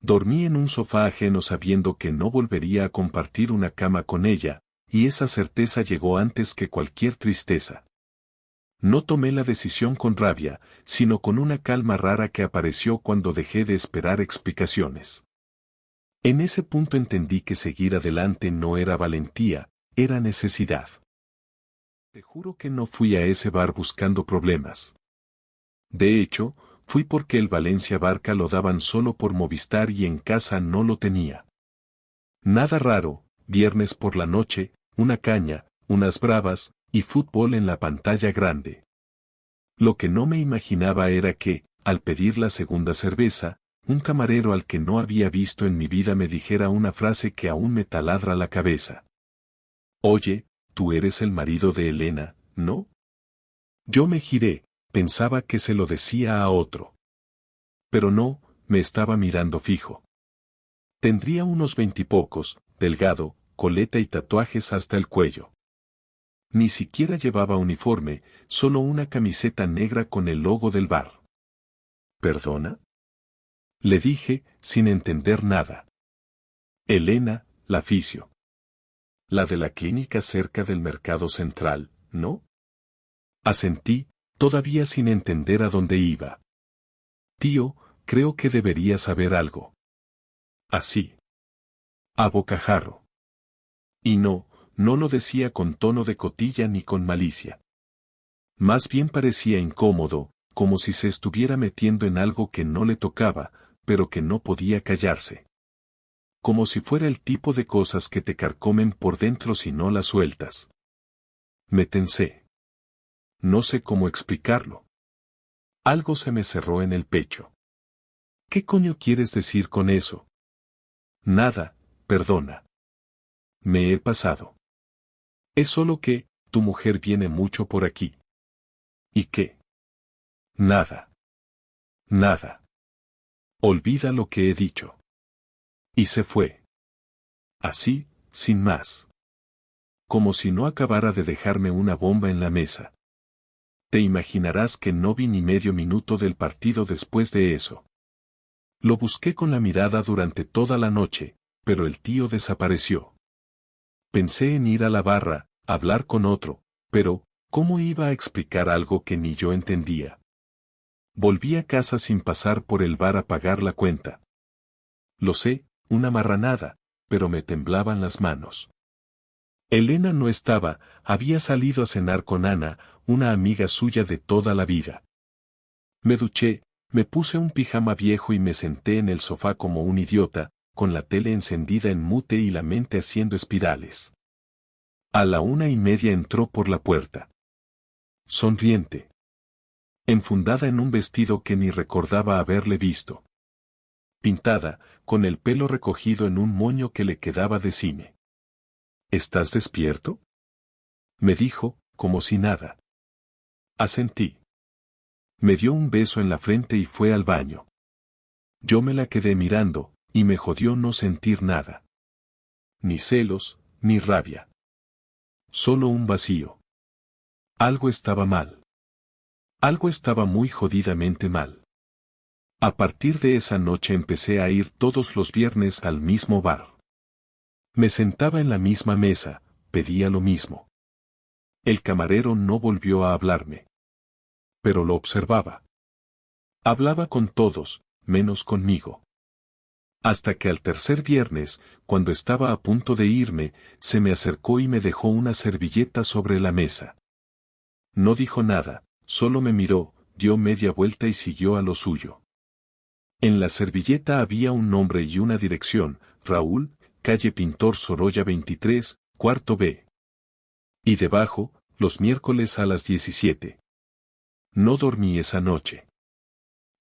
Dormí en un sofá ajeno sabiendo que no volvería a compartir una cama con ella, y esa certeza llegó antes que cualquier tristeza. No tomé la decisión con rabia, sino con una calma rara que apareció cuando dejé de esperar explicaciones. En ese punto entendí que seguir adelante no era valentía, era necesidad. Te juro que no fui a ese bar buscando problemas. De hecho, fui porque el Valencia Barca lo daban solo por Movistar y en casa no lo tenía. Nada raro, viernes por la noche, una caña, unas bravas, y fútbol en la pantalla grande. Lo que no me imaginaba era que, al pedir la segunda cerveza, un camarero al que no había visto en mi vida me dijera una frase que aún me taladra la cabeza. Oye, tú eres el marido de Elena, ¿no? Yo me giré, pensaba que se lo decía a otro. Pero no, me estaba mirando fijo. Tendría unos 20 y pocos, delgado, coleta y tatuajes hasta el cuello. Ni siquiera llevaba uniforme, solo una camiseta negra con el logo del bar. ¿Perdona? Le dije, sin entender nada. Elena, la fisio. La de la clínica cerca del Mercado Central, ¿no? Asentí, todavía sin entender a dónde iba. Tío, creo que debería saber algo. Así. A bocajarro. Y no lo decía con tono de cotilla ni con malicia. Más bien parecía incómodo, como si se estuviera metiendo en algo que no le tocaba, pero que no podía callarse. Como si fuera el tipo de cosas que te carcomen por dentro si no las sueltas. Me tensé. No sé cómo explicarlo. Algo se me cerró en el pecho. ¿Qué coño quieres decir con eso? Nada, perdona. Me he pasado. Es solo que, tu mujer viene mucho por aquí. ¿Y qué? Nada. Nada. Olvida lo que he dicho. Y se fue. Así, sin más. Como si no acabara de dejarme una bomba en la mesa. Te imaginarás que no vi ni medio minuto del partido después de eso. Lo busqué con la mirada durante toda la noche, pero el tío desapareció. Pensé en ir a la barra, hablar con otro, pero, ¿cómo iba a explicar algo que ni yo entendía? Volví a casa sin pasar por el bar a pagar la cuenta. Lo sé, una marranada, pero me temblaban las manos. Elena no estaba, había salido a cenar con Ana, una amiga suya de toda la vida. Me duché, me puse un pijama viejo y me senté en el sofá como un idiota, con la tele encendida en mute y la mente haciendo espirales. A la 1:30 entró por la puerta. Sonriente. Enfundada en un vestido que ni recordaba haberle visto. Pintada, con el pelo recogido en un moño que le quedaba de cine. ¿Estás despierto? Me dijo, como si nada. Asentí. Me dio un beso en la frente y fue al baño. Yo me la quedé mirando, y me jodió no sentir nada. Ni celos, ni rabia. Solo un vacío. Algo estaba mal. Algo estaba muy jodidamente mal. A partir de esa noche empecé a ir todos los viernes al mismo bar. Me sentaba en la misma mesa, pedía lo mismo. El camarero no volvió a hablarme. Pero lo observaba. Hablaba con todos, menos conmigo. Hasta que al tercer viernes, cuando estaba a punto de irme, se me acercó y me dejó una servilleta sobre la mesa. No dijo nada, solo me miró, dio media vuelta y siguió a lo suyo. En la servilleta había un nombre y una dirección, Raúl, calle Pintor Sorolla 23, cuarto B. Y debajo, los miércoles a las 17. No dormí esa noche.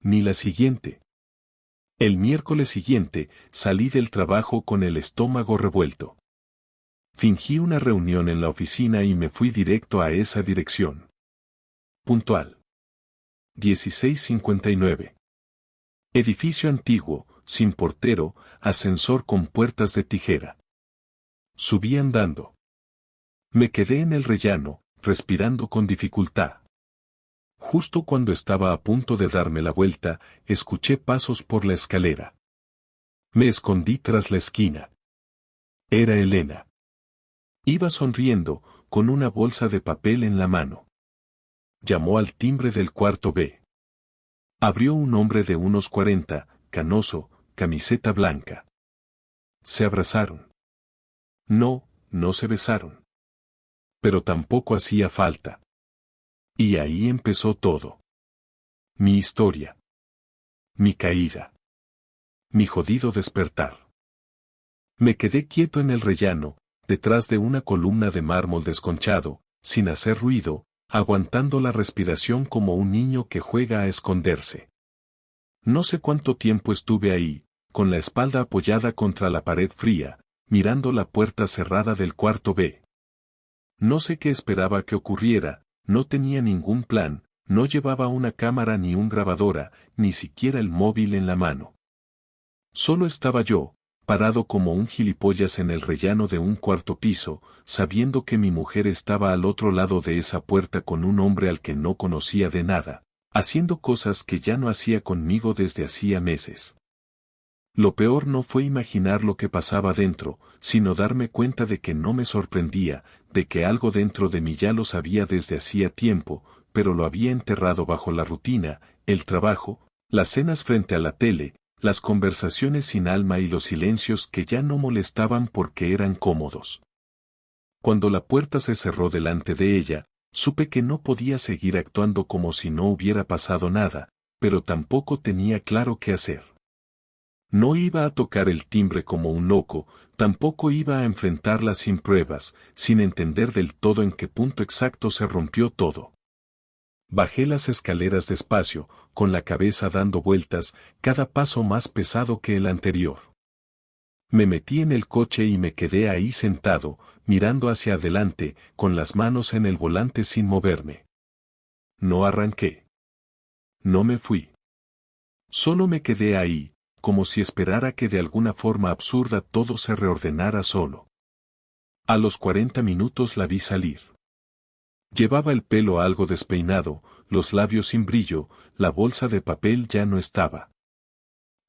Ni la siguiente. El miércoles siguiente, salí del trabajo con el estómago revuelto. Fingí una reunión en la oficina y me fui directo a esa dirección. Puntual. 16:59. Edificio antiguo, sin portero, ascensor con puertas de tijera. Subí andando. Me quedé en el rellano, respirando con dificultad. Justo cuando estaba a punto de darme la vuelta, escuché pasos por la escalera. Me escondí tras la esquina. Era Elena. Iba sonriendo, con una bolsa de papel en la mano. Llamó al timbre del cuarto B. Abrió un hombre de unos 40, canoso, camiseta blanca. Se abrazaron. No, no se besaron. Pero tampoco hacía falta. Y ahí empezó todo. Mi historia. Mi caída. Mi jodido despertar. Me quedé quieto en el rellano, detrás de una columna de mármol desconchado, sin hacer ruido, aguantando la respiración como un niño que juega a esconderse. No sé cuánto tiempo estuve ahí, con la espalda apoyada contra la pared fría, mirando la puerta cerrada del cuarto B. No sé qué esperaba que ocurriera, no tenía ningún plan, no llevaba una cámara ni un grabadora, ni siquiera el móvil en la mano. Solo estaba yo, parado como un gilipollas en el rellano de un cuarto piso, sabiendo que mi mujer estaba al otro lado de esa puerta con un hombre al que no conocía de nada, haciendo cosas que ya no hacía conmigo desde hacía meses. Lo peor no fue imaginar lo que pasaba dentro, sino darme cuenta de que no me sorprendía, de que algo dentro de mí ya lo sabía desde hacía tiempo, pero lo había enterrado bajo la rutina, el trabajo, las cenas frente a la tele, las conversaciones sin alma y los silencios que ya no molestaban porque eran cómodos. Cuando la puerta se cerró delante de ella, supe que no podía seguir actuando como si no hubiera pasado nada, pero tampoco tenía claro qué hacer. No iba a tocar el timbre como un loco, tampoco iba a enfrentarla sin pruebas, sin entender del todo en qué punto exacto se rompió todo. Bajé las escaleras despacio, con la cabeza dando vueltas, cada paso más pesado que el anterior. Me metí en el coche y me quedé ahí sentado, mirando hacia adelante, con las manos en el volante sin moverme. No arranqué. No me fui. Solo me quedé ahí, como si esperara que de alguna forma absurda todo se reordenara solo. A los 40 minutos la vi salir. Llevaba el pelo algo despeinado, los labios sin brillo, la bolsa de papel ya no estaba.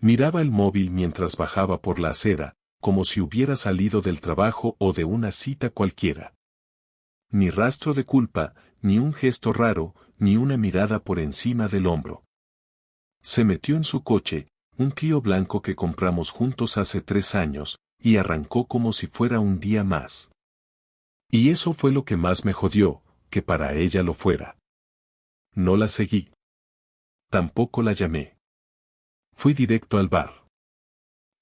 Miraba el móvil mientras bajaba por la acera, como si hubiera salido del trabajo o de una cita cualquiera. Ni rastro de culpa, ni un gesto raro, ni una mirada por encima del hombro. Se metió en su coche, un Clio blanco que compramos juntos hace 3 años, y arrancó como si fuera un día más. Y eso fue lo que más me jodió, que para ella lo fuera. No la seguí. Tampoco la llamé. Fui directo al bar.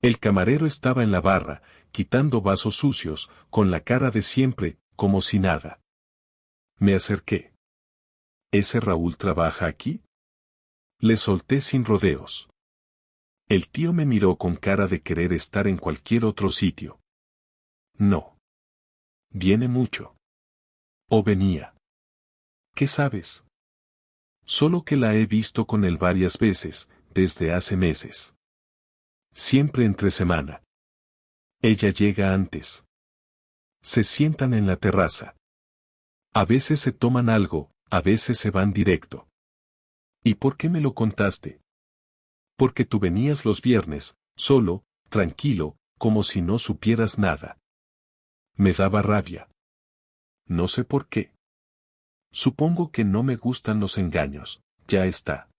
El camarero estaba en la barra, quitando vasos sucios, con la cara de siempre, como si nada. Me acerqué. ¿Ese Raúl trabaja aquí? Le solté sin rodeos. El tío me miró con cara de querer estar en cualquier otro sitio. No. Viene mucho. O venía. ¿Qué sabes? Solo que la he visto con él varias veces, desde hace meses. Siempre entre semana. Ella llega antes. Se sientan en la terraza. A veces se toman algo, a veces se van directo. ¿Y por qué me lo contaste? Porque tú venías los viernes, solo, tranquilo, como si no supieras nada. Me daba rabia. No sé por qué. Supongo que no me gustan los engaños, ya está.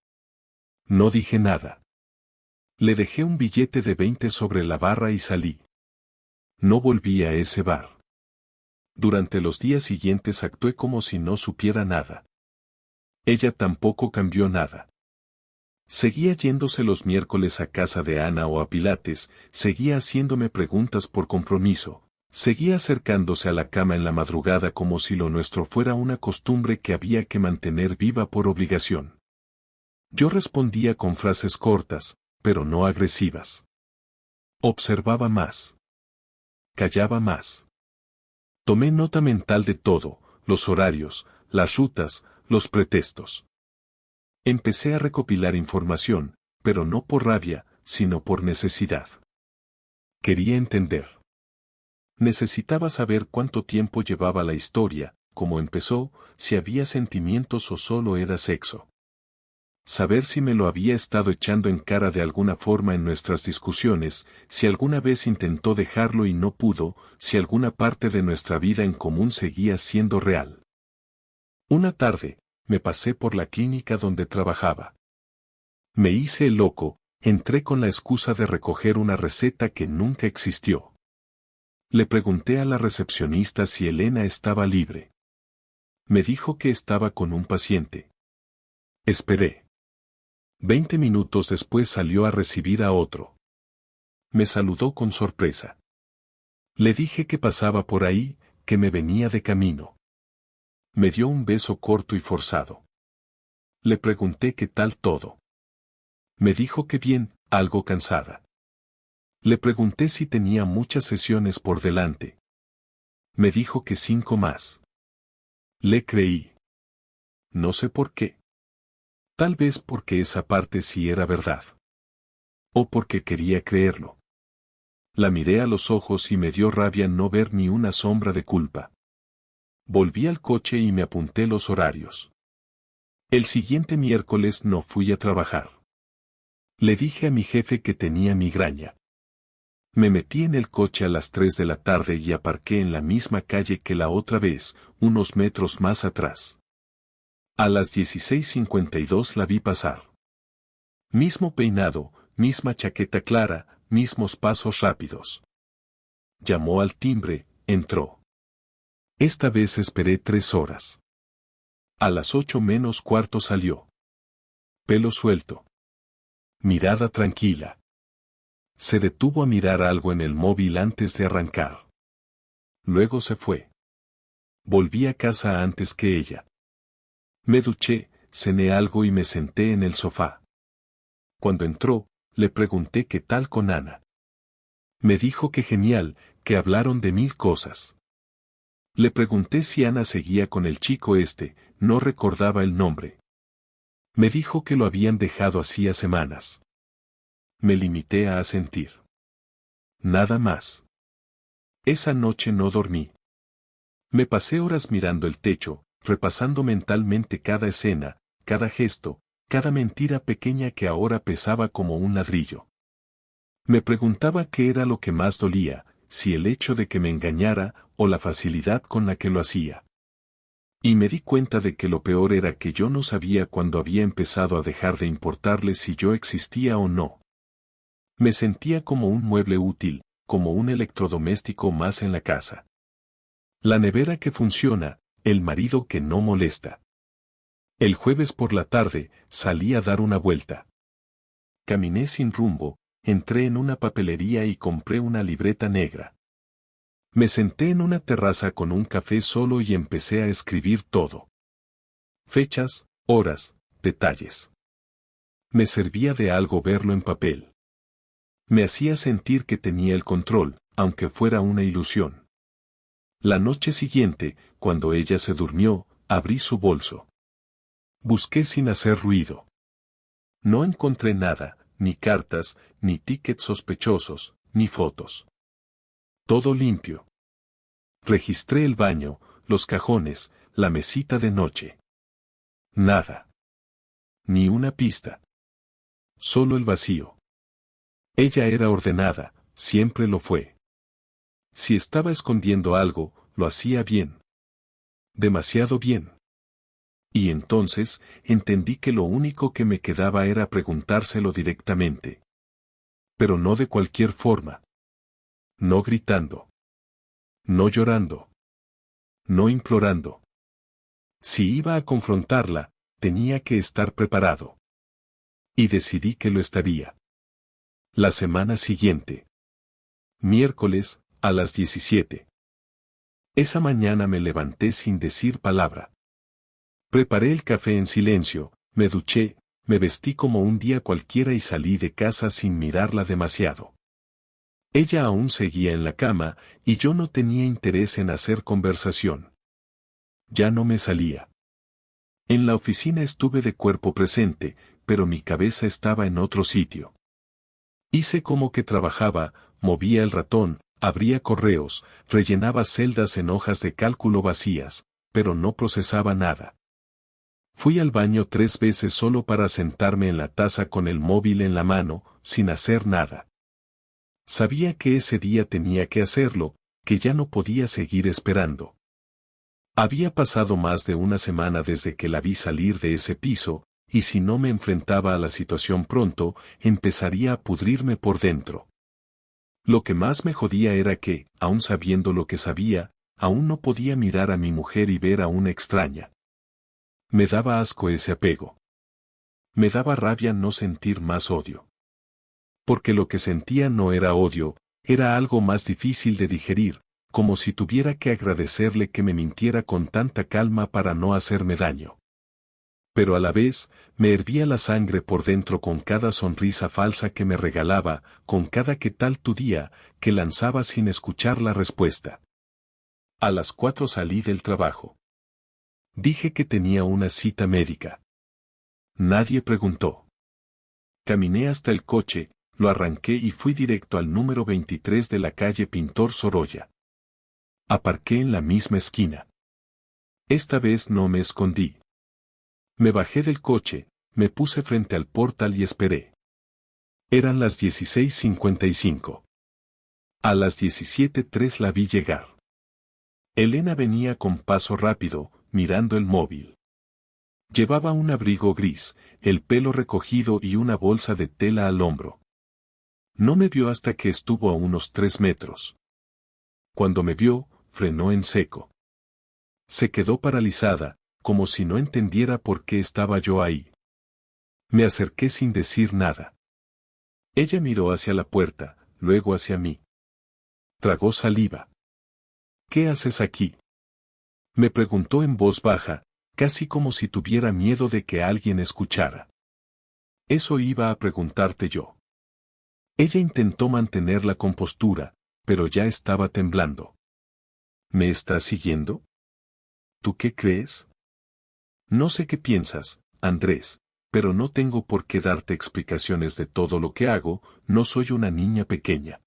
No dije nada. Le dejé un billete de 20 sobre la barra y salí. No volví a ese bar. Durante los días siguientes actué como si no supiera nada. Ella tampoco cambió nada. Seguía yéndose los miércoles a casa de Ana o a Pilates, seguía haciéndome preguntas por compromiso, seguía acercándose a la cama en la madrugada como si lo nuestro fuera una costumbre que había que mantener viva por obligación. Yo respondía con frases cortas, pero no agresivas. Observaba más. Callaba más. Tomé nota mental de todo, los horarios, las rutas, los pretextos. Empecé a recopilar información, pero no por rabia, sino por necesidad. Quería entender. Necesitaba saber cuánto tiempo llevaba la historia, cómo empezó, si había sentimientos o solo era sexo. Saber si me lo había estado echando en cara de alguna forma en nuestras discusiones, si alguna vez intentó dejarlo y no pudo, si alguna parte de nuestra vida en común seguía siendo real. Una tarde, me pasé por la clínica donde trabajaba. Me hice el loco, entré con la excusa de recoger una receta que nunca existió. Le pregunté a la recepcionista si Elena estaba libre. Me dijo que estaba con un paciente. Esperé. 20 minutos después salió a recibir a otro. Me saludó con sorpresa. Le dije que pasaba por ahí, que me venía de camino. Me dio un beso corto y forzado. Le pregunté qué tal todo. Me dijo que bien, algo cansada. Le pregunté si tenía muchas sesiones por delante. Me dijo que 5 más. Le creí. No sé por qué. Tal vez porque esa parte sí era verdad. O porque quería creerlo. La miré a los ojos y me dio rabia no ver ni una sombra de culpa. Volví al coche y me apunté los horarios. El siguiente miércoles no fui a trabajar. Le dije a mi jefe que tenía migraña. Me metí en el coche a las 3 de la tarde y aparqué en la misma calle que la otra vez, unos metros más atrás. A las 16:52 la vi pasar. Mismo peinado, misma chaqueta clara, mismos pasos rápidos. Llamó al timbre, entró. Esta vez esperé 3 horas. A las 8 menos cuarto salió. Pelo suelto. Mirada tranquila. Se detuvo a mirar algo en el móvil antes de arrancar. Luego se fue. Volví a casa antes que ella. Me duché, cené algo y me senté en el sofá. Cuando entró, le pregunté qué tal con Ana. Me dijo que genial, que hablaron de 1000 cosas. Le pregunté si Ana seguía con el chico no recordaba el nombre. Me dijo que lo habían dejado hacía semanas. Me limité a asentir. Nada más. Esa noche no dormí. Me pasé horas mirando el techo, repasando mentalmente cada escena, cada gesto, cada mentira pequeña que ahora pesaba como un ladrillo. Me preguntaba qué era lo que más dolía, si el hecho de que me engañara o la facilidad con la que lo hacía. Y me di cuenta de que lo peor era que yo no sabía cuándo había empezado a dejar de importarle si yo existía o no. Me sentía como un mueble útil, como un electrodoméstico más en la casa. La nevera que funciona, el marido que no molesta. El jueves por la tarde, salí a dar una vuelta. Caminé sin rumbo, entré en una papelería y compré una libreta negra. Me senté en una terraza con un café solo y empecé a escribir todo. Fechas, horas, detalles. Me servía de algo verlo en papel. Me hacía sentir que tenía el control, aunque fuera una ilusión. La noche siguiente, cuando ella se durmió, abrí su bolso. Busqué sin hacer ruido. No encontré nada, ni cartas, ni tickets sospechosos, ni fotos. Todo limpio. Registré el baño, los cajones, la mesita de noche. Nada. Ni una pista. Solo el vacío. Ella era ordenada, siempre lo fue. Si estaba escondiendo algo, lo hacía bien. Demasiado bien. Y entonces, entendí que lo único que me quedaba era preguntárselo directamente. Pero no de cualquier forma. No gritando. No llorando. No implorando. Si iba a confrontarla, tenía que estar preparado. Y decidí que lo estaría. La semana siguiente. Miércoles, a las 17. Esa mañana me levanté sin decir palabra. Preparé el café en silencio, me duché, me vestí como un día cualquiera y salí de casa sin mirarla demasiado. Ella aún seguía en la cama, y yo no tenía interés en hacer conversación. Ya no me salía. En la oficina estuve de cuerpo presente, pero mi cabeza estaba en otro sitio. Hice como que trabajaba, movía el ratón, abría correos, rellenaba celdas en hojas de cálculo vacías, pero no procesaba nada. Fui al baño 3 veces solo para sentarme en la taza con el móvil en la mano, sin hacer nada. Sabía que ese día tenía que hacerlo, que ya no podía seguir esperando. Había pasado más de una semana desde que la vi salir de ese piso, y si no me enfrentaba a la situación pronto, empezaría a pudrirme por dentro. Lo que más me jodía era que, aun sabiendo lo que sabía, aún no podía mirar a mi mujer y ver a una extraña. Me daba asco ese apego. Me daba rabia no sentir más odio. Porque lo que sentía no era odio, era algo más difícil de digerir, como si tuviera que agradecerle que me mintiera con tanta calma para no hacerme daño. Pero a la vez, me hervía la sangre por dentro con cada sonrisa falsa que me regalaba, con cada "¿qué tal tu día?" que lanzaba sin escuchar la respuesta. A las 4 salí del trabajo. Dije que tenía una cita médica. Nadie preguntó. Caminé hasta el coche, lo arranqué y fui directo al número 23 de la calle Pintor Sorolla. Aparqué en la misma esquina. Esta vez no me escondí. Me bajé del coche, me puse frente al portal y esperé. Eran las 16:55. A las 17:03 la vi llegar. Elena venía con paso rápido, mirando el móvil. Llevaba un abrigo gris, el pelo recogido y una bolsa de tela al hombro. No me vio hasta que estuvo a unos 3 metros. Cuando me vio, frenó en seco. Se quedó paralizada, como si no entendiera por qué estaba yo ahí. Me acerqué sin decir nada. Ella miró hacia la puerta, luego hacia mí. Tragó saliva. ¿Qué haces aquí?, me preguntó en voz baja, casi como si tuviera miedo de que alguien escuchara. Eso iba a preguntarte yo. Ella intentó mantener la compostura, pero ya estaba temblando. ¿Me estás siguiendo? ¿Tú qué crees? No sé qué piensas, Andrés, pero no tengo por qué darte explicaciones de todo lo que hago, no soy una niña pequeña.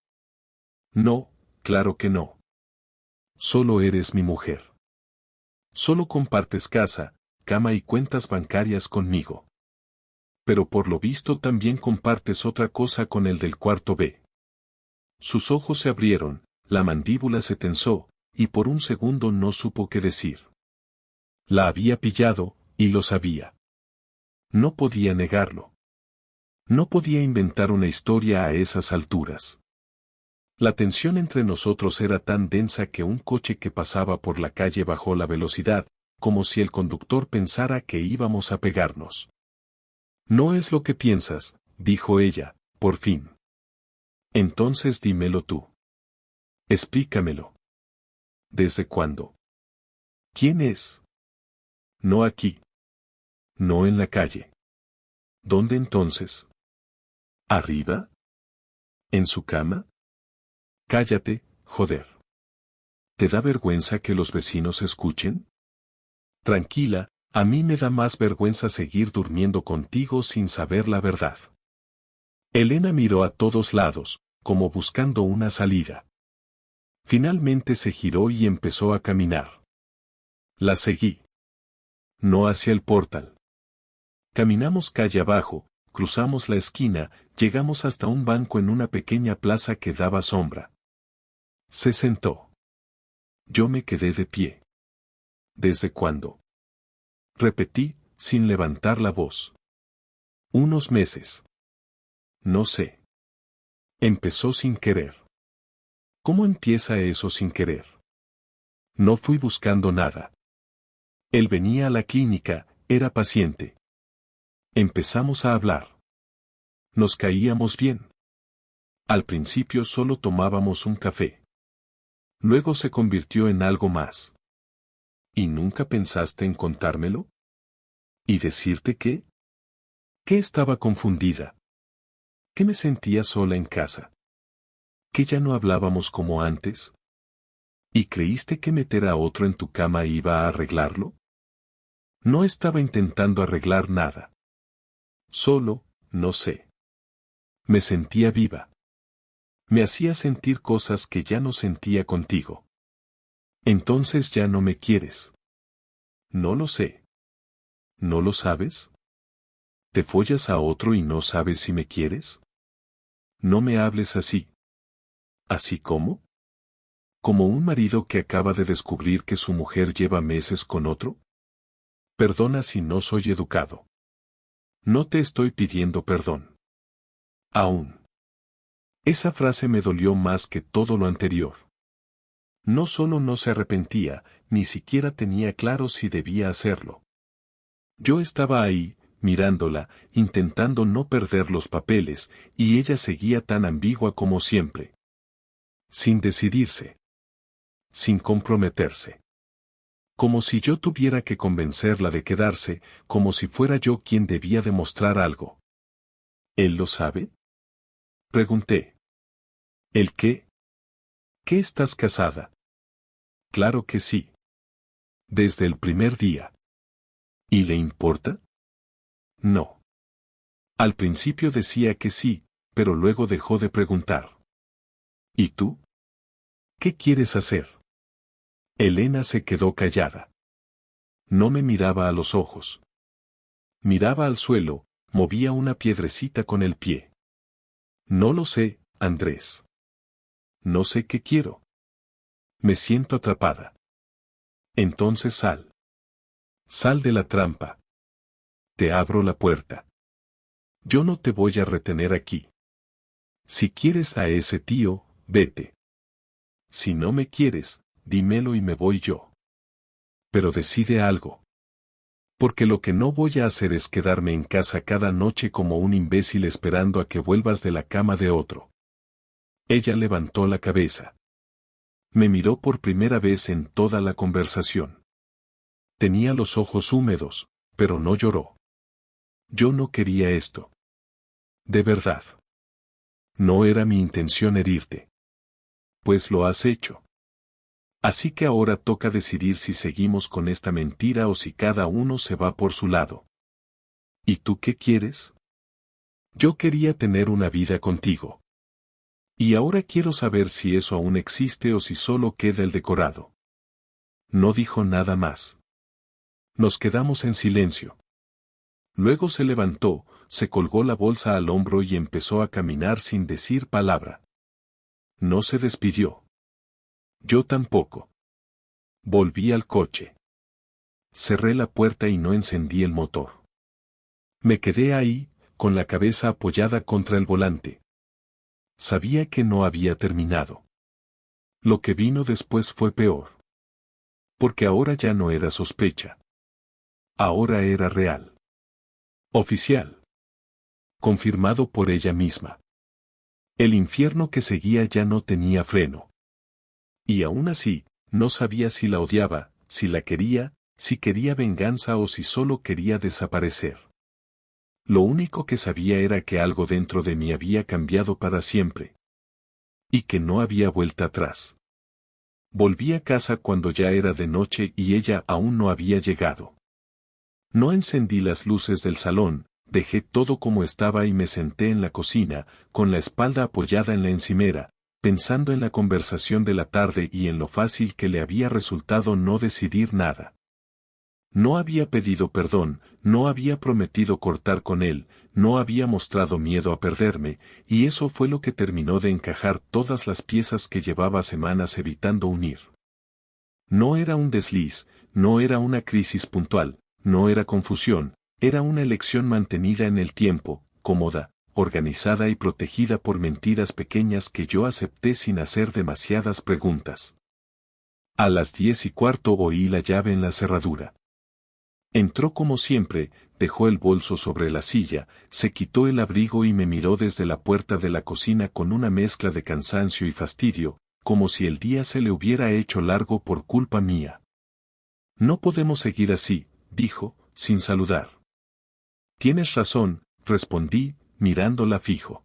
No, claro que no. Solo eres mi mujer. Solo compartes casa, cama y cuentas bancarias conmigo. Pero por lo visto también compartes otra cosa con el del cuarto B. Sus ojos se abrieron, la mandíbula se tensó, y por un segundo no supo qué decir. La había pillado, y lo sabía. No podía negarlo. No podía inventar una historia a esas alturas. La tensión entre nosotros era tan densa que un coche que pasaba por la calle bajó la velocidad, como si el conductor pensara que íbamos a pegarnos. No es lo que piensas, dijo ella, por fin. Entonces dímelo tú. Explícamelo. ¿Desde cuándo? ¿Quién es? No aquí. No en la calle. ¿Dónde entonces? ¿Arriba? ¿En su cama? Cállate, joder. ¿Te da vergüenza que los vecinos escuchen? Tranquila, a mí me da más vergüenza seguir durmiendo contigo sin saber la verdad. Elena miró a todos lados, como buscando una salida. Finalmente se giró y empezó a caminar. La seguí. No hacia el portal. Caminamos calle abajo, cruzamos la esquina, llegamos hasta un banco en una pequeña plaza que daba sombra. Se sentó. Yo me quedé de pie. ¿Desde cuándo? Repetí, sin levantar la voz. Unos meses. No sé. Empezó sin querer. ¿Cómo empieza eso sin querer? No fui buscando nada. Él venía a la clínica, era paciente. Empezamos a hablar. Nos caíamos bien. Al principio solo tomábamos un café. Luego se convirtió en algo más. ¿Y nunca pensaste en contármelo? ¿Y decirte qué? ¿Que estaba confundida? ¿Que me sentía sola en casa? ¿Que ya no hablábamos como antes? ¿Y creíste que meter a otro en tu cama iba a arreglarlo? No estaba intentando arreglar nada. Solo, no sé. Me sentía viva. Me hacía sentir cosas que ya no sentía contigo. Entonces ya no me quieres. No lo sé. ¿No lo sabes? ¿Te follas a otro y no sabes si me quieres? No me hables así. ¿Así cómo? ¿Como un marido que acaba de descubrir que su mujer lleva meses con otro? Perdona si no soy educado. No te estoy pidiendo perdón. Aún. Esa frase me dolió más que todo lo anterior. No solo no se arrepentía, ni siquiera tenía claro si debía hacerlo. Yo estaba ahí, mirándola, intentando no perder los papeles, y ella seguía tan ambigua como siempre. Sin decidirse. Sin comprometerse. Como si yo tuviera que convencerla de quedarse, como si fuera yo quien debía demostrar algo. ¿Él lo sabe? Pregunté. ¿El qué? ¿Qué estás casada? Claro que sí. Desde el primer día. ¿Y le importa? No. Al principio decía que sí, pero luego dejó de preguntar. ¿Y tú? ¿Qué quieres hacer? Elena se quedó callada. No me miraba a los ojos. Miraba al suelo, movía una piedrecita con el pie. No lo sé, Andrés. No sé qué quiero. Me siento atrapada. Entonces sal. Sal de la trampa. Te abro la puerta. Yo no te voy a retener aquí. Si quieres a ese tío, vete. Si no me quieres, dímelo y me voy yo. Pero decide algo. Porque lo que no voy a hacer es quedarme en casa cada noche como un imbécil esperando a que vuelvas de la cama de otro. Ella levantó la cabeza. Me miró por primera vez en toda la conversación. Tenía los ojos húmedos, pero no lloró. Yo no quería esto. De verdad. No era mi intención herirte. Pues lo has hecho. Así que ahora toca decidir si seguimos con esta mentira o si cada uno se va por su lado. ¿Y tú qué quieres? Yo quería tener una vida contigo. Y ahora quiero saber si eso aún existe o si solo queda el decorado. No dijo nada más. Nos quedamos en silencio. Luego se levantó, se colgó la bolsa al hombro y empezó a caminar sin decir palabra. No se despidió. Yo tampoco. Volví al coche. Cerré la puerta y no encendí el motor. Me quedé ahí, con la cabeza apoyada contra el volante. Sabía que no había terminado. Lo que vino después fue peor. Porque ahora ya no era sospecha. Ahora era real. Oficial. Confirmado por ella misma. El infierno que seguía ya no tenía freno. Y aún así, no sabía si la odiaba, si la quería, si quería venganza o si solo quería desaparecer. Lo único que sabía era que algo dentro de mí había cambiado para siempre. Y que no había vuelta atrás. Volví a casa cuando ya era de noche y ella aún no había llegado. No encendí las luces del salón, dejé todo como estaba y me senté en la cocina, con la espalda apoyada en la encimera, pensando en la conversación de la tarde y en lo fácil que le había resultado no decidir nada. No había pedido perdón, no había prometido cortar con él, no había mostrado miedo a perderme, y eso fue lo que terminó de encajar todas las piezas que llevaba semanas evitando unir. No era un desliz, no era una crisis puntual, no era confusión, era una elección mantenida en el tiempo, cómoda, organizada y protegida por mentiras pequeñas que yo acepté sin hacer demasiadas preguntas. A las 10:15 oí la llave en la cerradura. Entró como siempre, dejó el bolso sobre la silla, se quitó el abrigo y me miró desde la puerta de la cocina con una mezcla de cansancio y fastidio, como si el día se le hubiera hecho largo por culpa mía. No podemos seguir así, dijo, sin saludar. Tienes razón, respondí, mirándola fijo.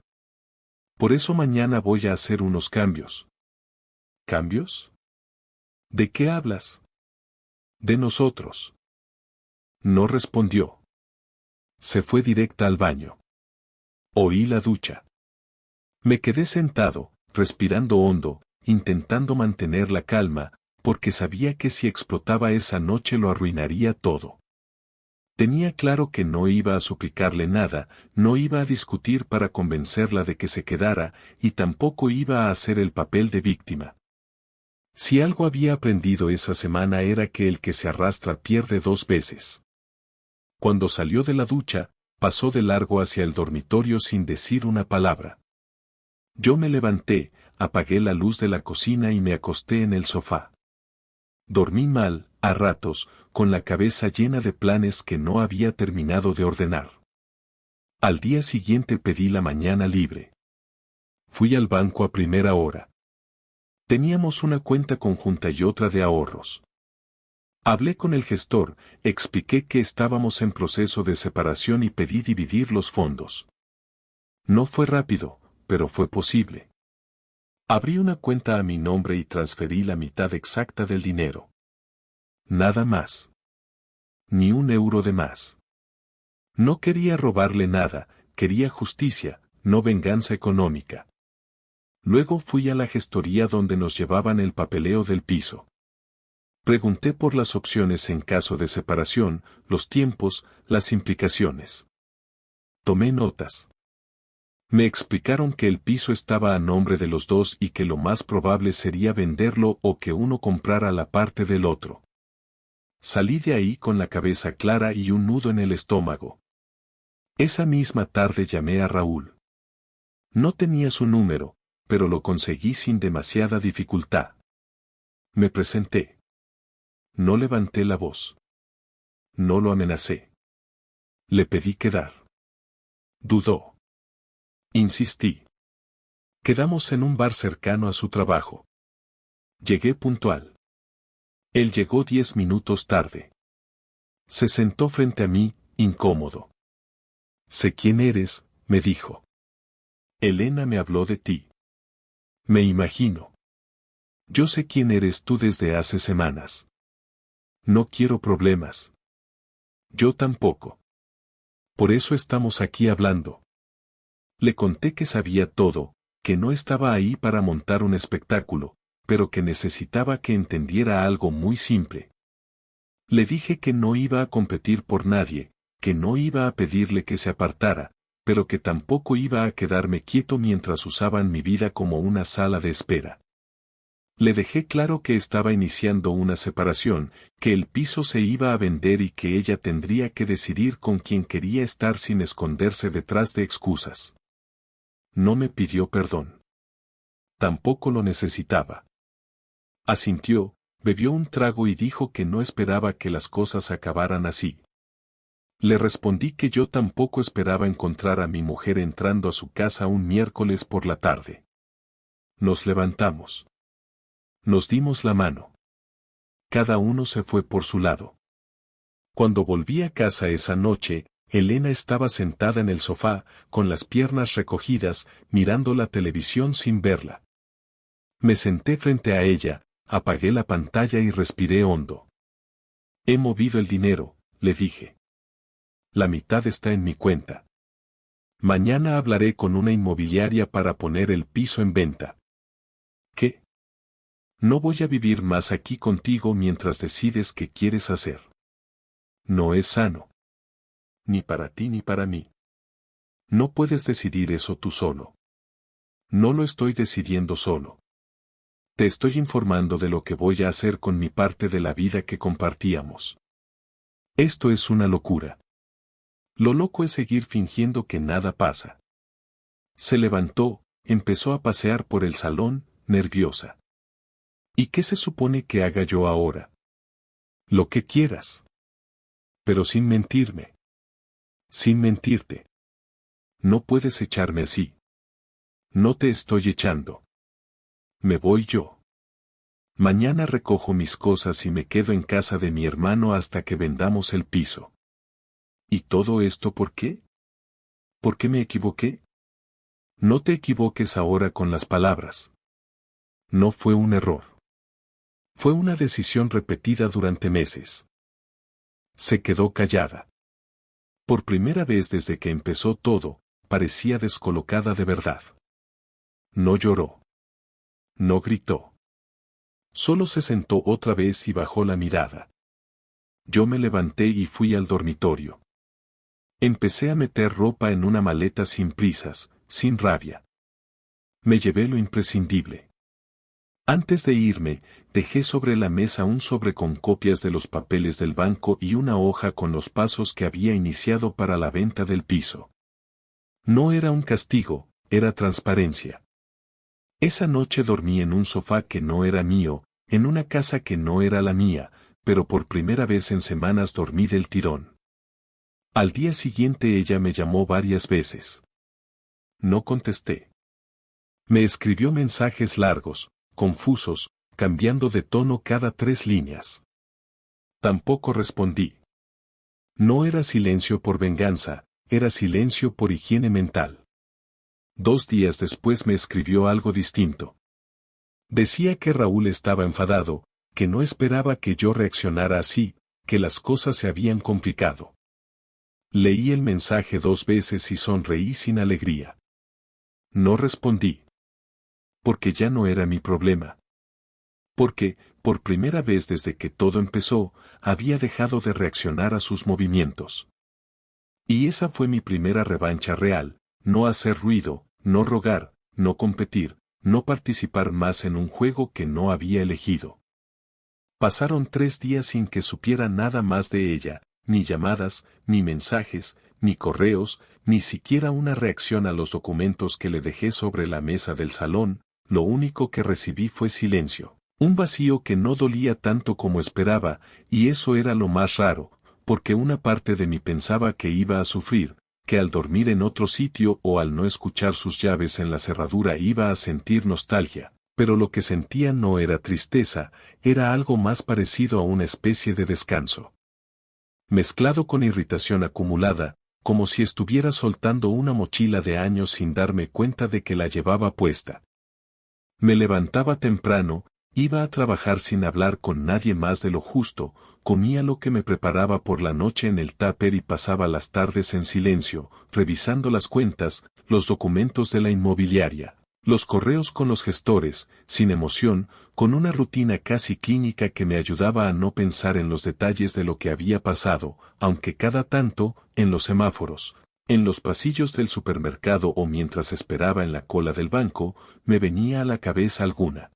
Por eso mañana voy a hacer unos cambios. ¿Cambios? ¿De qué hablas? De nosotros. No respondió. Se fue directa al baño. Oí la ducha. Me quedé sentado, respirando hondo, intentando mantener la calma, porque sabía que si explotaba esa noche lo arruinaría todo. Tenía claro que no iba a suplicarle nada, no iba a discutir para convencerla de que se quedara, y tampoco iba a hacer el papel de víctima. Si algo había aprendido esa semana era que el que se arrastra pierde 2 veces. Cuando salió de la ducha, pasó de largo hacia el dormitorio sin decir una palabra. Yo me levanté, apagué la luz de la cocina y me acosté en el sofá. Dormí mal, a ratos, con la cabeza llena de planes que no había terminado de ordenar. Al día siguiente pedí la mañana libre. Fui al banco a primera hora. Teníamos una cuenta conjunta y otra de ahorros. Hablé con el gestor, expliqué que estábamos en proceso de separación y pedí dividir los fondos. No fue rápido, pero fue posible. Abrí una cuenta a mi nombre y transferí la mitad exacta del dinero. Nada más. Ni un euro de más. No quería robarle nada, quería justicia, no venganza económica. Luego fui a la gestoría donde nos llevaban el papeleo del piso. Pregunté por las opciones en caso de separación, los tiempos, las implicaciones. Tomé notas. Me explicaron que el piso estaba a nombre de los dos y que lo más probable sería venderlo o que uno comprara la parte del otro. Salí de ahí con la cabeza clara y un nudo en el estómago. Esa misma tarde llamé a Raúl. No tenía su número, pero lo conseguí sin demasiada dificultad. Me presenté. No levanté la voz. No lo amenacé. Le pedí quedar. Dudó. Insistí. Quedamos en un bar cercano a su trabajo. Llegué puntual. Él llegó 10 minutos tarde. Se sentó frente a mí, incómodo. Sé quién eres, me dijo. Elena me habló de ti. Me imagino. Yo sé quién eres tú desde hace semanas. No quiero problemas. Yo tampoco. Por eso estamos aquí hablando. Le conté que sabía todo, que no estaba ahí para montar un espectáculo, pero que necesitaba que entendiera algo muy simple. Le dije que no iba a competir por nadie, que no iba a pedirle que se apartara, pero que tampoco iba a quedarme quieto mientras usaban mi vida como una sala de espera. Le dejé claro que estaba iniciando una separación, que el piso se iba a vender y que ella tendría que decidir con quién quería estar sin esconderse detrás de excusas. No me pidió perdón. Tampoco lo necesitaba. Asintió, bebió un trago y dijo que no esperaba que las cosas acabaran así. Le respondí que yo tampoco esperaba encontrar a mi mujer entrando a su casa un miércoles por la tarde. Nos levantamos. Nos dimos la mano. Cada uno se fue por su lado. Cuando volví a casa esa noche, Elena estaba sentada en el sofá, con las piernas recogidas, mirando la televisión sin verla. Me senté frente a ella, apagué la pantalla y respiré hondo. He movido el dinero, le dije. La mitad está en mi cuenta. Mañana hablaré con una inmobiliaria para poner el piso en venta. ¿Qué? No voy a vivir más aquí contigo mientras decides qué quieres hacer. No es sano. Ni para ti ni para mí. No puedes decidir eso tú solo. No lo estoy decidiendo solo. Te estoy informando de lo que voy a hacer con mi parte de la vida que compartíamos. Esto es una locura. Lo loco es seguir fingiendo que nada pasa. Se levantó, empezó a pasear por el salón, nerviosa. ¿Y qué se supone que haga yo ahora? Lo que quieras. Pero sin mentirme. Sin mentirte. No puedes echarme así. No te estoy echando. Me voy yo. Mañana recojo mis cosas y me quedo en casa de mi hermano hasta que vendamos el piso. ¿Y todo esto por qué? ¿Por qué me equivoqué? No te equivoques ahora con las palabras. No fue un error. Fue una decisión repetida durante meses. Se quedó callada. Por primera vez desde que empezó todo, parecía descolocada de verdad. No lloró. No gritó. Solo se sentó otra vez y bajó la mirada. Yo me levanté y fui al dormitorio. Empecé a meter ropa en una maleta sin prisas, sin rabia. Me llevé lo imprescindible. Antes de irme, dejé sobre la mesa un sobre con copias de los papeles del banco y una hoja con los pasos que había iniciado para la venta del piso. No era un castigo, era transparencia. Esa noche dormí en un sofá que no era mío, en una casa que no era la mía, pero por primera vez en semanas dormí del tirón. Al día siguiente ella me llamó varias veces. No contesté. Me escribió mensajes largos, confusos, cambiando de tono cada 3 líneas. Tampoco respondí. No era silencio por venganza, era silencio por higiene mental. 2 días después me escribió algo distinto. Decía que Raúl estaba enfadado, que no esperaba que yo reaccionara así, que las cosas se habían complicado. Leí el mensaje 2 veces y sonreí sin alegría. No respondí. Porque ya no era mi problema. Porque, por primera vez desde que todo empezó, había dejado de reaccionar a sus movimientos. Y esa fue mi primera revancha real, no hacer ruido, no rogar, no competir, no participar más en un juego que no había elegido. Pasaron 3 días sin que supiera nada más de ella, ni llamadas, ni mensajes, ni correos, ni siquiera una reacción a los documentos que le dejé sobre la mesa del salón. Lo único que recibí fue silencio, un vacío que no dolía tanto como esperaba, y eso era lo más raro, porque una parte de mí pensaba que iba a sufrir, que al dormir en otro sitio o al no escuchar sus llaves en la cerradura iba a sentir nostalgia, pero lo que sentía no era tristeza, era algo más parecido a una especie de descanso. Mezclado con irritación acumulada, como si estuviera soltando una mochila de años sin darme cuenta de que la llevaba puesta. Me levantaba temprano, iba a trabajar sin hablar con nadie más de lo justo, comía lo que me preparaba por la noche en el tupper y pasaba las tardes en silencio, revisando las cuentas, los documentos de la inmobiliaria, los correos con los gestores, sin emoción, con una rutina casi clínica que me ayudaba a no pensar en los detalles de lo que había pasado, aunque cada tanto, en los semáforos, en los pasillos del supermercado o mientras esperaba en la cola del banco, me venía a la cabeza alguna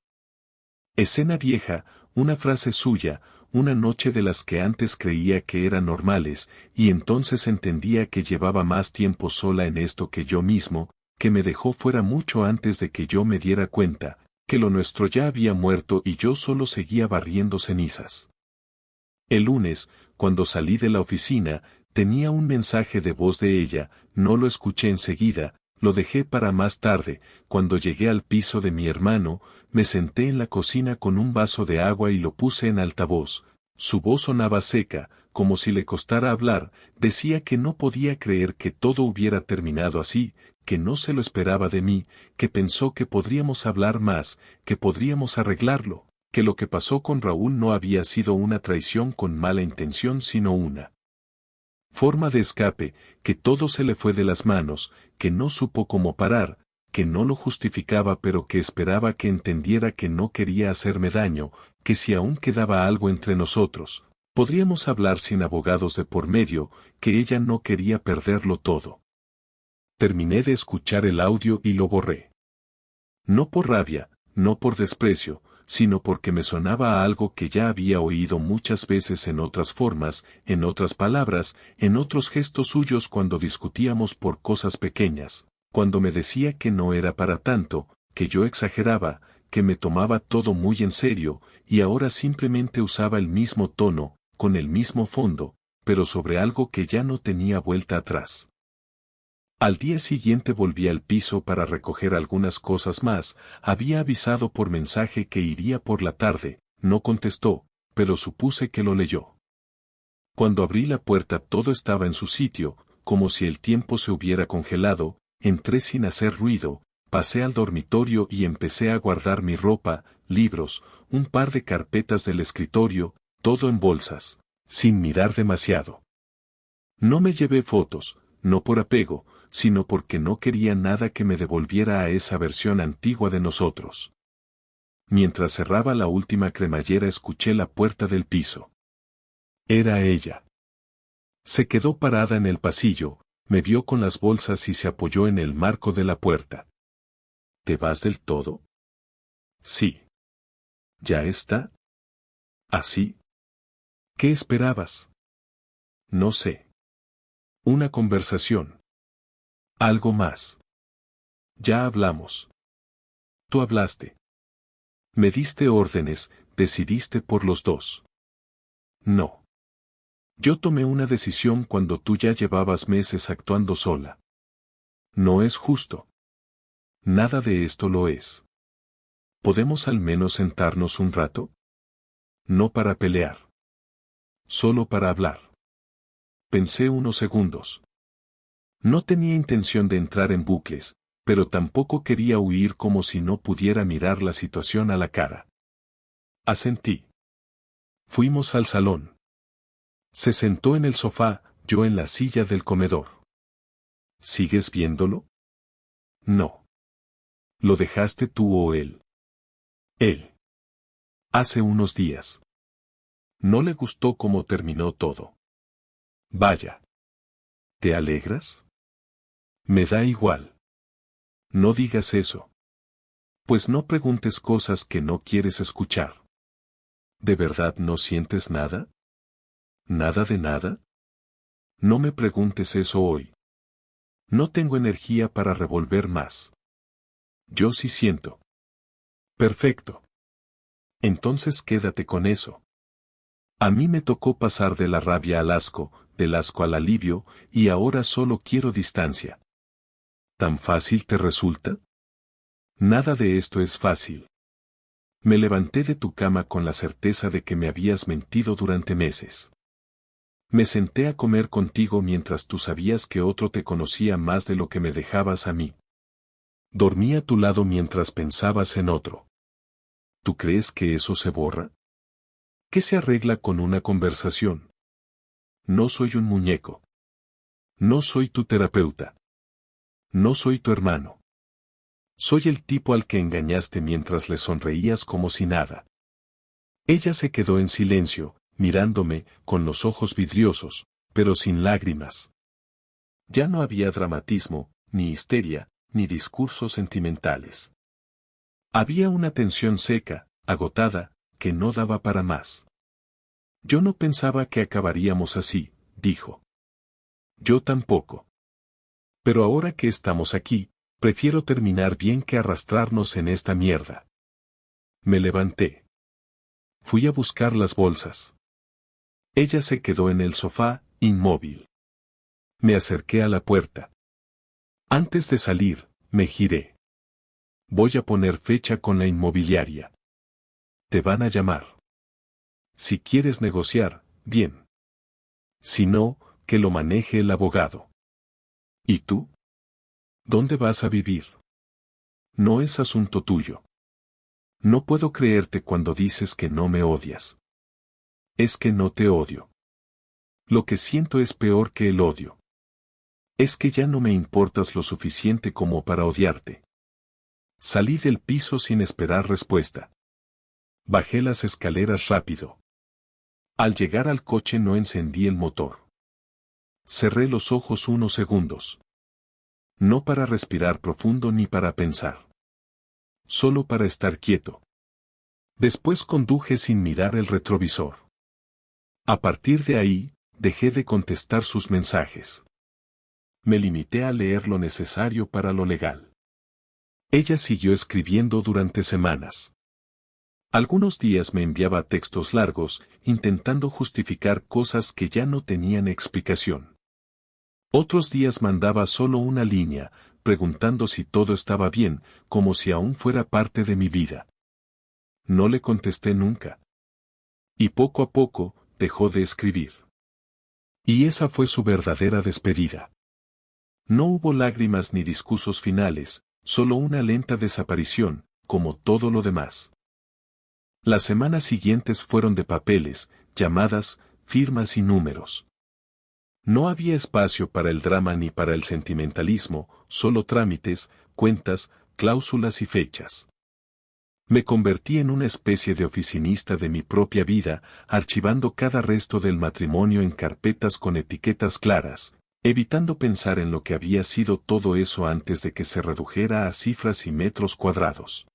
escena vieja, una frase suya, una noche de las que antes creía que eran normales, y entonces entendía que llevaba más tiempo sola en esto que yo mismo, que me dejó fuera mucho antes de que yo me diera cuenta, que lo nuestro ya había muerto y yo solo seguía barriendo cenizas. El lunes, cuando salí de la oficina, tenía un mensaje de voz de ella, no lo escuché enseguida, lo dejé para más tarde. Cuando llegué al piso de mi hermano, me senté en la cocina con un vaso de agua y lo puse en altavoz. Su voz sonaba seca, como si le costara hablar, decía que no podía creer que todo hubiera terminado así, que no se lo esperaba de mí, que pensó que podríamos hablar más, que podríamos arreglarlo, que lo que pasó con Raúl no había sido una traición con mala intención sino una forma de escape, que todo se le fue de las manos, que no supo cómo parar, que no lo justificaba pero que esperaba que entendiera que no quería hacerme daño, que si aún quedaba algo entre nosotros, podríamos hablar sin abogados de por medio, que ella no quería perderlo todo. Terminé de escuchar el audio y lo borré. No por rabia, no por desprecio, sino porque me sonaba a algo que ya había oído muchas veces en otras formas, en otras palabras, en otros gestos suyos cuando discutíamos por cosas pequeñas, cuando me decía que no era para tanto, que yo exageraba, que me tomaba todo muy en serio, y ahora simplemente usaba el mismo tono, con el mismo fondo, pero sobre algo que ya no tenía vuelta atrás. Al día siguiente volví al piso para recoger algunas cosas más, había avisado por mensaje que iría por la tarde, no contestó, pero supuse que lo leyó. Cuando abrí la puerta todo estaba en su sitio, como si el tiempo se hubiera congelado, entré sin hacer ruido, pasé al dormitorio y empecé a guardar mi ropa, libros, un par de carpetas del escritorio, todo en bolsas, sin mirar demasiado. No me llevé fotos, no por apego, sino porque no quería nada que me devolviera a esa versión antigua de nosotros. Mientras cerraba la última cremallera escuché la puerta del piso. Era ella. Se quedó parada en el pasillo, me vio con las bolsas y se apoyó en el marco de la puerta. ¿Te vas del todo? Sí. ¿Ya está? ¿Así? ¿Qué esperabas? No sé. Una conversación. Algo más. Ya hablamos. Tú hablaste. Me diste órdenes, decidiste por los dos. No. Yo tomé una decisión cuando tú ya llevabas meses actuando sola. No es justo. Nada de esto lo es. ¿Podemos al menos sentarnos un rato? No para pelear. Solo para hablar. Pensé unos segundos. No tenía intención de entrar en bucles, pero tampoco quería huir como si no pudiera mirar la situación a la cara. Asentí. Fuimos al salón. Se sentó en el sofá, yo en la silla del comedor. ¿Sigues viéndolo? No. ¿Lo dejaste tú o él? Él. Hace unos días. No le gustó cómo terminó todo. Vaya. ¿Te alegras? Me da igual. No digas eso. Pues no preguntes cosas que no quieres escuchar. ¿De verdad no sientes nada? ¿Nada de nada? No me preguntes eso hoy. No tengo energía para revolver más. Yo sí siento. Perfecto. Entonces quédate con eso. A mí me tocó pasar de la rabia al asco, del asco al alivio, y ahora solo quiero distancia. ¿Tan fácil te resulta? Nada de esto es fácil. Me levanté de tu cama con la certeza de que me habías mentido durante meses. Me senté a comer contigo mientras tú sabías que otro te conocía más de lo que me dejabas a mí. Dormí a tu lado mientras pensabas en otro. ¿Tú crees que eso se borra? ¿Qué se arregla con una conversación? No soy un muñeco. No soy tu terapeuta. No soy tu hermano. Soy el tipo al que engañaste mientras le sonreías como si nada. Ella se quedó en silencio, mirándome, con los ojos vidriosos, pero sin lágrimas. Ya no había dramatismo, ni histeria, ni discursos sentimentales. Había una tensión seca, agotada, que no daba para más. Yo no pensaba que acabaríamos así, dijo. Yo tampoco. Pero ahora que estamos aquí, prefiero terminar bien que arrastrarnos en esta mierda. Me levanté. Fui a buscar las bolsas. Ella se quedó en el sofá, inmóvil. Me acerqué a la puerta. Antes de salir, me giré. Voy a poner fecha con la inmobiliaria. Te van a llamar. Si quieres negociar, bien. Si no, que lo maneje el abogado. ¿Y tú? ¿Dónde vas a vivir? No es asunto tuyo. No puedo creerte cuando dices que no me odias. Es que no te odio. Lo que siento es peor que el odio. Es que ya no me importas lo suficiente como para odiarte. Salí del piso sin esperar respuesta. Bajé las escaleras rápido. Al llegar al coche no encendí el motor. Cerré los ojos unos segundos. No para respirar profundo ni para pensar. Solo para estar quieto. Después conduje sin mirar el retrovisor. A partir de ahí, dejé de contestar sus mensajes. Me limité a leer lo necesario para lo legal. Ella siguió escribiendo durante semanas. Algunos días me enviaba textos largos, intentando justificar cosas que ya no tenían explicación. Otros días mandaba solo una línea, preguntando si todo estaba bien, como si aún fuera parte de mi vida. No le contesté nunca. Y poco a poco, dejó de escribir. Y esa fue su verdadera despedida. No hubo lágrimas ni discursos finales, solo una lenta desaparición, como todo lo demás. Las semanas siguientes fueron de papeles, llamadas, firmas y números. No había espacio para el drama ni para el sentimentalismo, solo trámites, cuentas, cláusulas y fechas. Me convertí en una especie de oficinista de mi propia vida, archivando cada resto del matrimonio en carpetas con etiquetas claras, evitando pensar en lo que había sido todo eso antes de que se redujera a cifras y metros cuadrados.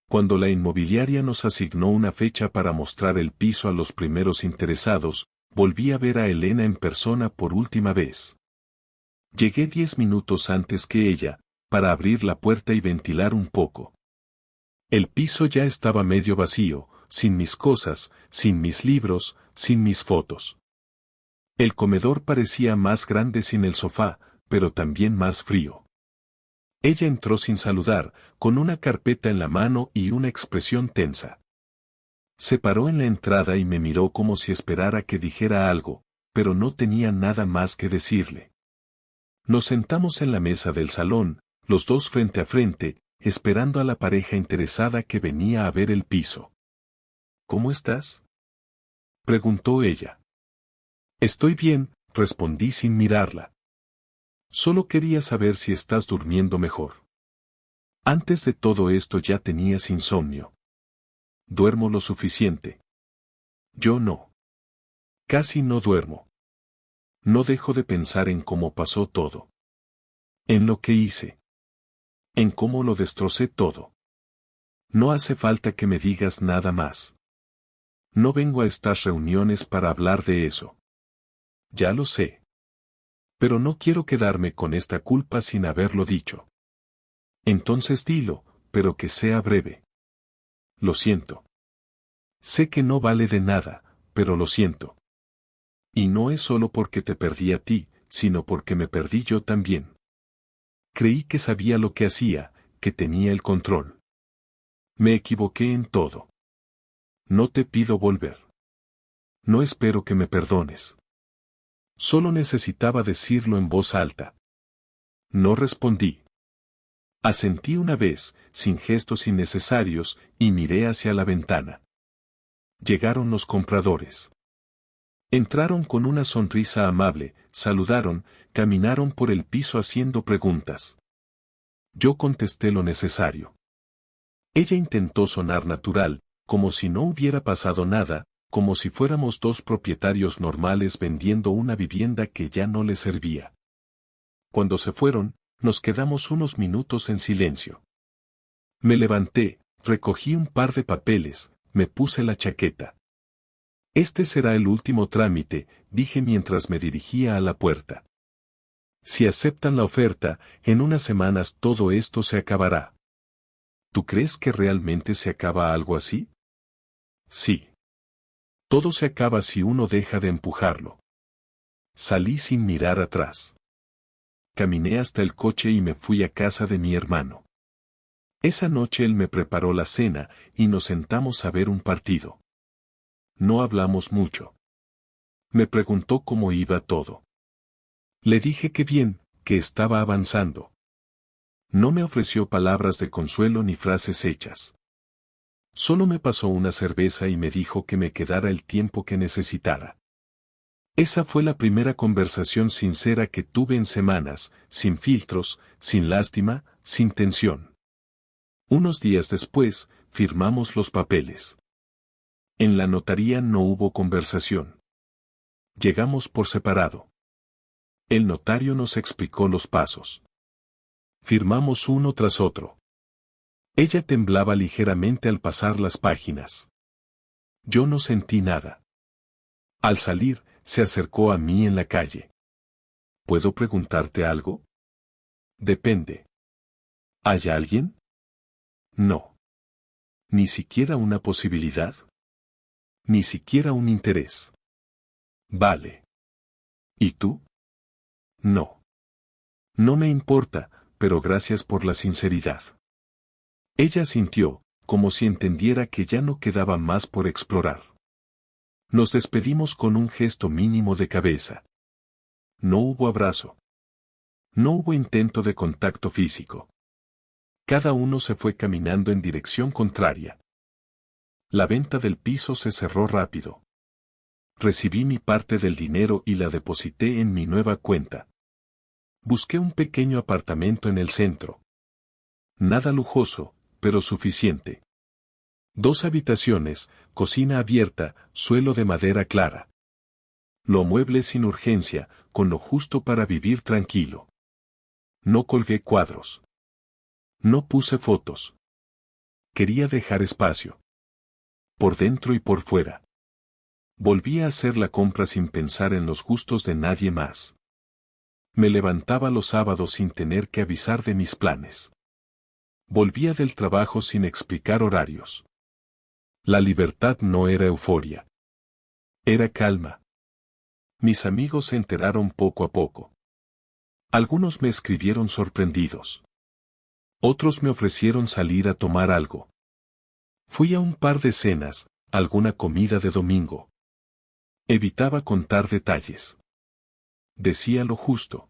Cuando la inmobiliaria nos asignó una fecha para mostrar el piso a los primeros interesados, volví a ver a Elena en persona por última vez. Llegué 10 minutos antes que ella, para abrir la puerta y ventilar un poco. El piso ya estaba medio vacío, sin mis cosas, sin mis libros, sin mis fotos. El comedor parecía más grande sin el sofá, pero también más frío. Ella entró sin saludar, con una carpeta en la mano y una expresión tensa. Se paró en la entrada y me miró como si esperara que dijera algo, pero no tenía nada más que decirle. Nos sentamos en la mesa del salón, los dos frente a frente, esperando a la pareja interesada que venía a ver el piso. ¿Cómo estás?, preguntó ella. Estoy bien, respondí sin mirarla. Solo quería saber si estás durmiendo mejor. Antes de todo esto ya tenías insomnio. Duermo lo suficiente. Yo no. Casi no duermo. No dejo de pensar en cómo pasó todo. En lo que hice. En cómo lo destrocé todo. No hace falta que me digas nada más. No vengo a estas reuniones para hablar de eso. Ya lo sé. Pero no quiero quedarme con esta culpa sin haberlo dicho. Entonces dilo, pero que sea breve. Lo siento. Sé que no vale de nada, pero lo siento. Y no es solo porque te perdí a ti, sino porque me perdí yo también. Creí que sabía lo que hacía, que tenía el control. Me equivoqué en todo. No te pido volver. No espero que me perdones. Solo necesitaba decirlo en voz alta. No respondí. Asentí una vez, sin gestos innecesarios, y miré hacia la ventana. Llegaron los compradores. Entraron con una sonrisa amable, saludaron, caminaron por el piso haciendo preguntas. Yo contesté lo necesario. Ella intentó sonar natural, como si no hubiera pasado nada, como si fuéramos dos propietarios normales vendiendo una vivienda que ya no les servía. Cuando se fueron, nos quedamos unos minutos en silencio. Me levanté, recogí un par de papeles, me puse la chaqueta. Este será el último trámite, dije mientras me dirigía a la puerta. Si aceptan la oferta, en unas semanas todo esto se acabará. ¿Tú crees que realmente se acaba algo así? Sí. Todo se acaba si uno deja de empujarlo. Salí sin mirar atrás. Caminé hasta el coche y me fui a casa de mi hermano. Esa noche él me preparó la cena y nos sentamos a ver un partido. No hablamos mucho. Me preguntó cómo iba todo. Le dije que bien, que estaba avanzando. No me ofreció palabras de consuelo ni frases hechas. Solo me pasó una cerveza y me dijo que me quedara el tiempo que necesitara. Esa fue la primera conversación sincera que tuve en semanas, sin filtros, sin lástima, sin tensión. Unos días después, firmamos los papeles. En la notaría no hubo conversación. Llegamos por separado. El notario nos explicó los pasos. Firmamos uno tras otro. Ella temblaba ligeramente al pasar las páginas. Yo no sentí nada. Al salir, se acercó a mí en la calle. ¿Puedo preguntarte algo? Depende. ¿Hay alguien? No. ¿Ni siquiera una posibilidad? Ni siquiera un interés. Vale. ¿Y tú? No. No me importa, pero gracias por la sinceridad. Ella sintió, como si entendiera que ya no quedaba más por explorar. Nos despedimos con un gesto mínimo de cabeza. No hubo abrazo. No hubo intento de contacto físico. Cada uno se fue caminando en dirección contraria. La venta del piso se cerró rápido. Recibí mi parte del dinero y la deposité en mi nueva cuenta. Busqué un pequeño apartamento en el centro. Nada lujoso, pero suficiente. 2 habitaciones, cocina abierta, suelo de madera clara. Lo amueblé sin urgencia, con lo justo para vivir tranquilo. No colgué cuadros. No puse fotos. Quería dejar espacio. Por dentro y por fuera. Volví a hacer la compra sin pensar en los gustos de nadie más. Me levantaba los sábados sin tener que avisar de mis planes. Volvía del trabajo sin explicar horarios. La libertad no era euforia. Era calma. Mis amigos se enteraron poco a poco. Algunos me escribieron sorprendidos. Otros me ofrecieron salir a tomar algo. Fui a un par de cenas, alguna comida de domingo. Evitaba contar detalles. Decía lo justo.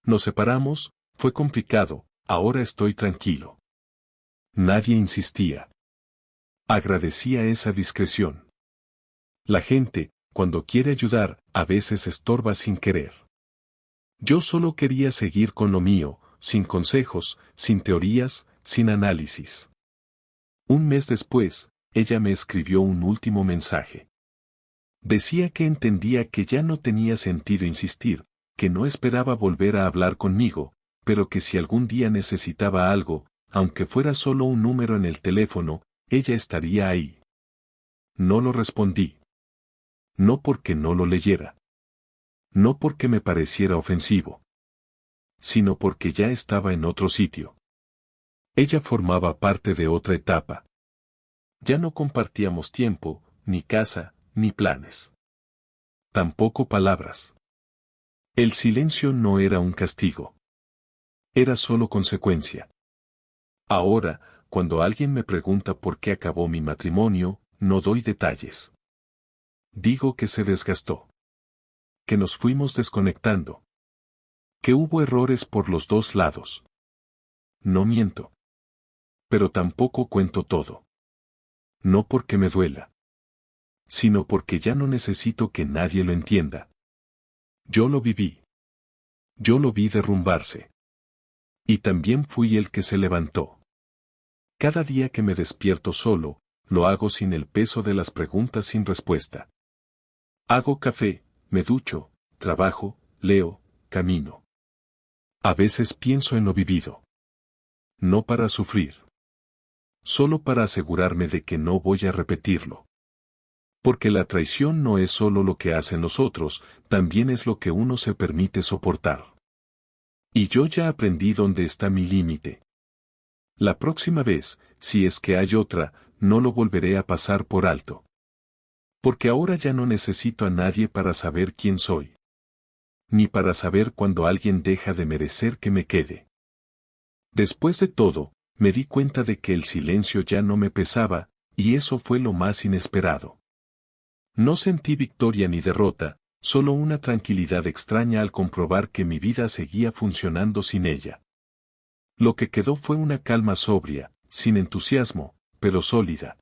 Nos separamos, fue complicado, ahora estoy tranquilo. Nadie insistía. Agradecía esa discreción. La gente, cuando quiere ayudar, a veces estorba sin querer. Yo solo quería seguir con lo mío, sin consejos, sin teorías, sin análisis. Un mes después, ella me escribió un último mensaje. Decía que entendía que ya no tenía sentido insistir, que no esperaba volver a hablar conmigo, pero que si algún día necesitaba algo, aunque fuera solo un número en el teléfono, ella estaría ahí. No lo respondí. No porque no lo leyera. No porque me pareciera ofensivo. Sino porque ya estaba en otro sitio. Ella formaba parte de otra etapa. Ya no compartíamos tiempo, ni casa, ni planes. Tampoco palabras. El silencio no era un castigo. Era solo consecuencia. Ahora, cuando alguien me pregunta por qué acabó mi matrimonio, no doy detalles. Digo que se desgastó. Que nos fuimos desconectando. Que hubo errores por los dos lados. No miento. Pero tampoco cuento todo. No porque me duela. Sino porque ya no necesito que nadie lo entienda. Yo lo viví. Yo lo vi derrumbarse. Y también fui el que se levantó. Cada día que me despierto solo, lo hago sin el peso de las preguntas sin respuesta. Hago café, me ducho, trabajo, leo, camino. A veces pienso en lo vivido. No para sufrir. Solo para asegurarme de que no voy a repetirlo. Porque la traición no es solo lo que hacen los otros, también es lo que uno se permite soportar. Y yo ya aprendí dónde está mi límite. La próxima vez, si es que hay otra, no lo volveré a pasar por alto. Porque ahora ya no necesito a nadie para saber quién soy. Ni para saber cuando alguien deja de merecer que me quede. Después de todo, me di cuenta de que el silencio ya no me pesaba, y eso fue lo más inesperado. No sentí victoria ni derrota, solo una tranquilidad extraña al comprobar que mi vida seguía funcionando sin ella. Lo que quedó fue una calma sobria, sin entusiasmo, pero sólida.